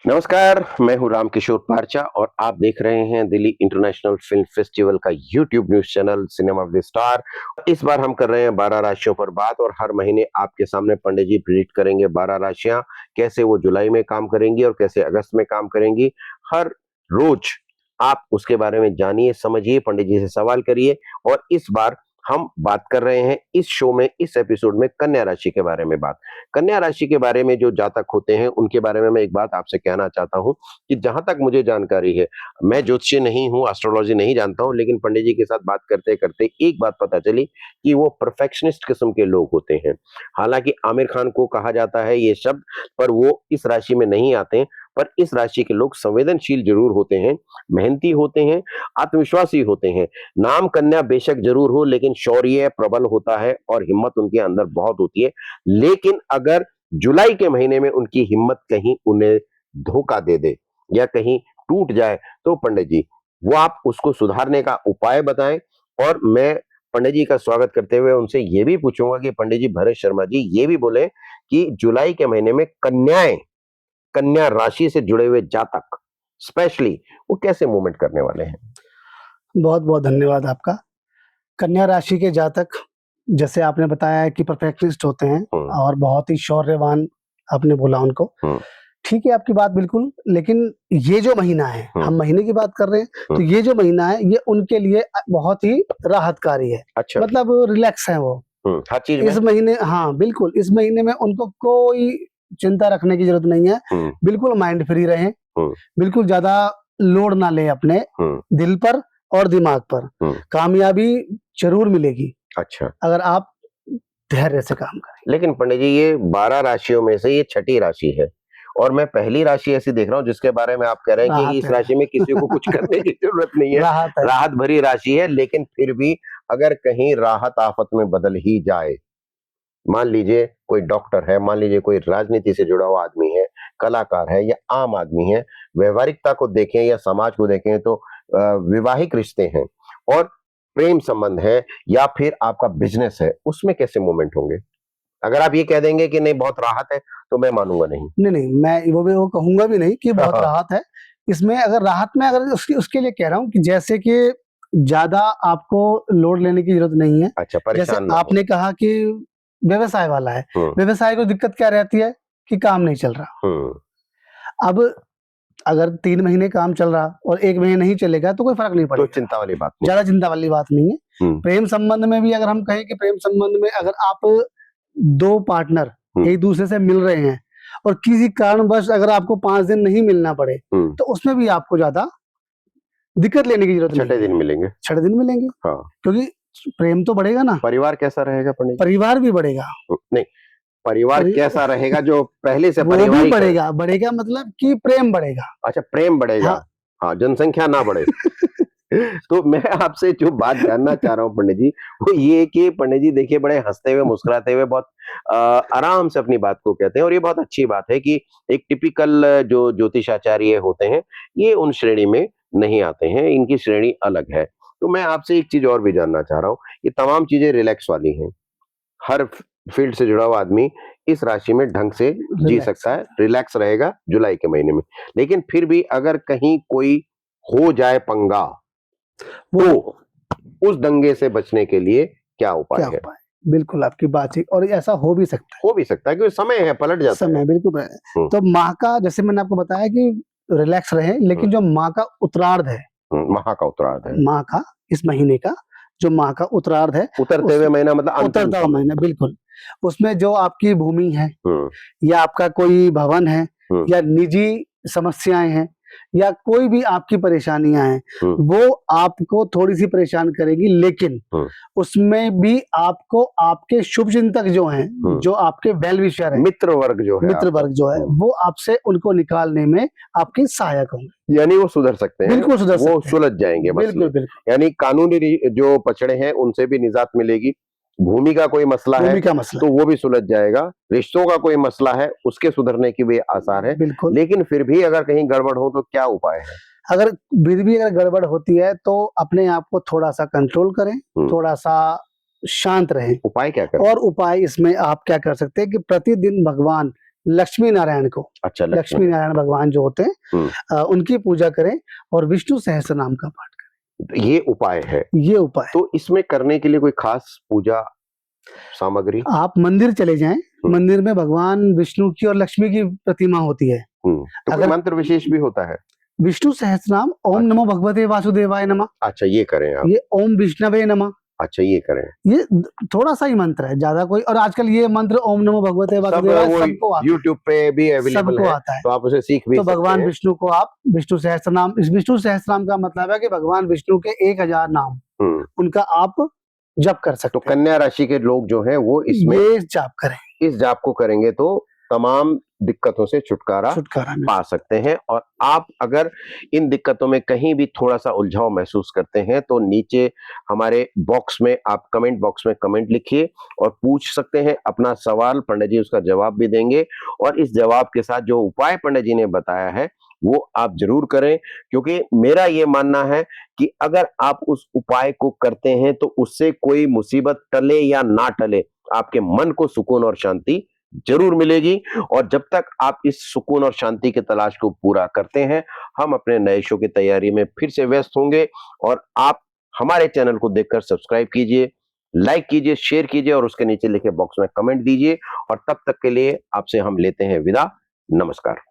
नमस्कार, मैं हूं रामकिशोर पारचा और आप देख रहे हैं दिल्ली इंटरनेशनल फिल्म फेस्टिवल का YouTube news channel cinema with star. इस बार हम कर रहे हैं 12 राशियों पर बात और हर महीने आपके सामने पंडित जी प्रेडिक्ट करेंगे 12 राशियां कैसे वो जुलाई में काम करेंगी और कैसे अगस्त में काम करेंगी। हर रोज आप उसके बारे में जानिए, समझिए, पंडित जी से सवाल करिए। और इस बार हम बात कर रहे हैं इस शो में, इस एपिसोड में कन्या राशि के बारे में बात। कन्या राशि के बारे में जो जातक होते हैं उनके बारे में मैं एक बात आपसे कहना चाहता हूं कि जहां तक मुझे जानकारी है, मैं ज्योतिषी नहीं हूं, एस्ट्रोलॉजी नहीं जानता हूं, लेकिन पंडित जी के साथ बात करते करते एक बात पता चली कि वो परफेक्शनिस्ट किस्म के लोग होते हैं। हालांकि आमिर खान को कहा जाता है ये शब्द, पर वो इस राशि में नहीं आते हैं। पर इस राशि के लोग संवेदनशील जरूर होते हैं, मेहनती होते हैं, आत्मविश्वासी होते हैं। नाम कन्या बेशक जरूर हो, लेकिन शौर्य प्रबल होता है और हिम्मत उनके अंदर बहुत होती है। लेकिन अगर जुलाई के महीने में उनकी हिम्मत कहीं उन्हें धोखा दे दे या कहीं टूट जाए, तो पंडित जी वो आप उसको सुधारने का उपाय बताएं। और मैं पंडित जी का स्वागत करते हुए उनसे ये भी पूछूंगा कि पंडित जी भरत शर्मा जी ये भी बोले कि जुलाई के महीने में कन्याएं, कन्या राशि से जुड़े हुए जातक स्पेशली वो कैसे मूवमेंट करने वाले हैं। बहुत बहुत धन्यवाद आपका। कन्या राशि के जातक, जैसे आपने बताया है कि परफेक्शनिस्ट होते हैं और बहुत ही शौर्यवान आपने बोला उनको। ठीक है आपकी बात बिल्कुल, लेकिन ये जो महीना है, हम महीने की बात कर रहे हैं, तो ये जो महीना है ये उनके लिए बहुत ही राहतकारी है। अच्छा। मतलब रिलैक्स है वो हर चीज इस महीने। हाँ बिल्कुल, इस महीने में उनको कोई चिंता रखने की जरूरत नहीं है। बिल्कुल माइंड फ्री रहें, बिल्कुल ज्यादा लोड ना ले अपने दिल पर और दिमाग पर। कामयाबी जरूर मिलेगी। अच्छा, अगर आप धैर्य से काम करें। लेकिन पंडित जी ये 12 राशियों में से ये छठी राशि है और मैं पहली राशि ऐसी देख रहा हूँ जिसके बारे में आप कह रहे हैं कि इस राशि में किसी को कुछ करने की जरूरत नहीं है, राहत भरी राशि है। लेकिन फिर भी अगर कहीं राहत आफत में बदल ही जाए, मान लीजिए कोई डॉक्टर है, मान लीजिए कोई राजनीति से जुड़ा हुआ आदमी है, कलाकार है या आम आदमी है, व्यवहारिकता को देखें या समाज को देखें तो विवाहिक रिश्ते हैं और प्रेम संबंध है या फिर आपका बिजनेस है, उसमें कैसे मूवमेंट होंगे। अगर आप ये कह देंगे कि नहीं बहुत राहत है तो मैं मानूंगा नहीं। नहीं, मैं वो कहूंगा भी नहीं कि बहुत राहत है। इसमें अगर राहत में अगर उसके लिए कह रहा हूँ कि जैसे कि ज्यादा आपको लोड लेने की जरूरत नहीं है। अच्छा, जैसे आपने कहा कि व्यवसाय वाला है, व्यवसाय को दिक्कत क्या रहती है कि काम नहीं चल रहा। अब अगर 3 महीने काम चल रहा और 1 महीने नहीं चलेगा तो कोई फर्क नहीं पड़ेगा, तो चिंता वाली बात नहीं, ज्यादा चिंता वाली बात नहीं है। प्रेम संबंध में भी अगर हम कहें कि प्रेम संबंध में अगर आप 2 पार्टनर एक दूसरे से मिल रहे हैं और किसी कारणवश अगर आपको 5 दिन नहीं मिलना पड़े, तो उसमें भी आपको ज्यादा दिक्कत लेने की जरूरत नहीं है। छठे दिन मिलेंगे। हाँ। क्योंकि प्रेम तो बढ़ेगा ना। परिवार कैसा रहेगा पंडित? परिवार भी बढ़ेगा। नहीं, परिवार कैसा रहेगा जो पहले से परिवार बढ़ेगा मतलब कि प्रेम बढ़ेगा। अच्छा, प्रेम बढ़ेगा। हाँ, जनसंख्या ना बढ़े। तो मैं आपसे जो बात जानना चाह रहा हूँ पंडित जी, वो ये कि पंडित जी देखिए बड़े हंसते हुए मुस्कुराते हुए बहुत आराम से अपनी बात को कहते हैं और ये बहुत अच्छी बात है कि एक टिपिकल जो ज्योतिषाचार्य होते हैं ये उन श्रेणी में नहीं आते हैं, इनकी श्रेणी अलग है। तो मैं आपसे एक चीज और भी जानना चाह रहा हूँ, ये तमाम चीजें रिलैक्स वाली हैं, हर फील्ड से जुड़ा हुआ आदमी इस राशि में ढंग से जी सकता है, रिलैक्स रहेगा जुलाई के महीने में। लेकिन फिर भी अगर कहीं कोई हो जाए पंगा, तो उस दंगे से बचने के लिए क्या उपाय है? बिल्कुल आपकी बात है और ऐसा हो भी सकता है क्योंकि समय है, पलट जाता है। बिल्कुल। तो माह का, जैसे मैंने आपको बताया कि रिलैक्स रहे, लेकिन जो माह का उत्तरार्ध है, माह का इस महीने का जो माह का उत्तरार्ध है, उतरते हुए महीना मतलब उतरता हुआ महीना, बिल्कुल। उसमें जो आपकी भूमि है या आपका कोई भवन है या निजी समस्याएं हैं या कोई भी आपकी परेशानियां हैं, वो आपको थोड़ी सी परेशान करेगी, लेकिन उसमें भी आपको आपके शुभ चिंतक जो हैं, जो आपके वेल विशर हैं, मित्र वर्ग जो है वो आपसे उनको निकालने में आपके सहायक होंगे। यानी वो सुधर सकते हैं, बिल्कुल सुधर सकते हैं, वो सुलझ जाएंगे। बिल्कुल। यानी कानूनी जो पछड़े हैं उनसे भी निजात मिलेगी, भूमि का कोई मसला है तो वो भी सुलझ जाएगा, रिश्तों का कोई मसला है उसके सुधरने की भी आसार है। लेकिन फिर भी अगर कहीं गड़बड़ हो तो क्या उपाय है? अगर फिर भी अगर गड़बड़ होती है तो अपने आप को थोड़ा सा कंट्रोल करें, थोड़ा सा शांत रहें। उपाय क्या करें? और उपाय इसमें आप क्या कर सकते हैं कि प्रतिदिन भगवान लक्ष्मी नारायण को, अच्छा, लक्ष्मी नारायण भगवान जो होते हैं उनकी पूजा करें और विष्णु सहस्त्र नाम का पाठ करें। ये उपाय है। ये उपाय। तो इसमें करने के लिए कोई खास पूजा सामग्री? आप मंदिर चले जाएं, मंदिर में भगवान विष्णु की और लक्ष्मी की प्रतिमा होती है। तो कोई मंत्र विशेष भी होता है? विष्णु सहस्त्रनाम ओम नमो भगवते वासुदेवाय नमः। अच्छा, ये करें आप। ये ओम विष्णवे नमः। अच्छा, ये करें। ये थोड़ा सा ही मंत्र है, ज्यादा कोई। और आजकल ये मंत्र ओम नमो भगवते वासुदेवाय सबको आता है, YouTube पे भी अवेलेबल सबको है, आता है। तो आप उसे सीख भी तो सकते भगवान हैं। विष्णु को आप विष्णु सहस्त्रनाम, इस विष्णु सहस्त्रनाम का मतलब है कि भगवान विष्णु के 1000 नाम उनका आप जप कर सकते हैं। तो कन्या राशि के लोग जो हैं वो इसमें ये जाप करें। इस जाप को करेंगे तो तमाम दिक्कतों से छुटकारा पा सकते हैं। और आप अगर इन दिक्कतों में कहीं भी थोड़ा सा उलझाव महसूस करते हैं तो नीचे हमारे बॉक्स में, आप कमेंट बॉक्स में कमेंट लिखिए और पूछ सकते हैं अपना सवाल। पंडित जी उसका जवाब भी देंगे और इस जवाब के साथ जो उपाय पंडित जी ने बताया है वो आप जरूर करें, क्योंकि मेरा ये मानना है कि अगर आप उस उपाय को करते हैं तो उससे कोई मुसीबत टले या ना टले, आपके मन को सुकून और शांति जरूर मिलेगी। और जब तक आप इस सुकून और शांति की तलाश को पूरा करते हैं, हम अपने नए शो की तैयारी में फिर से व्यस्त होंगे। और आप हमारे चैनल को देखकर सब्सक्राइब कीजिए, लाइक कीजिए, शेयर कीजिए और उसके नीचे लिखे बॉक्स में कमेंट दीजिए। और तब तक के लिए आपसे हम लेते हैं विदा। नमस्कार।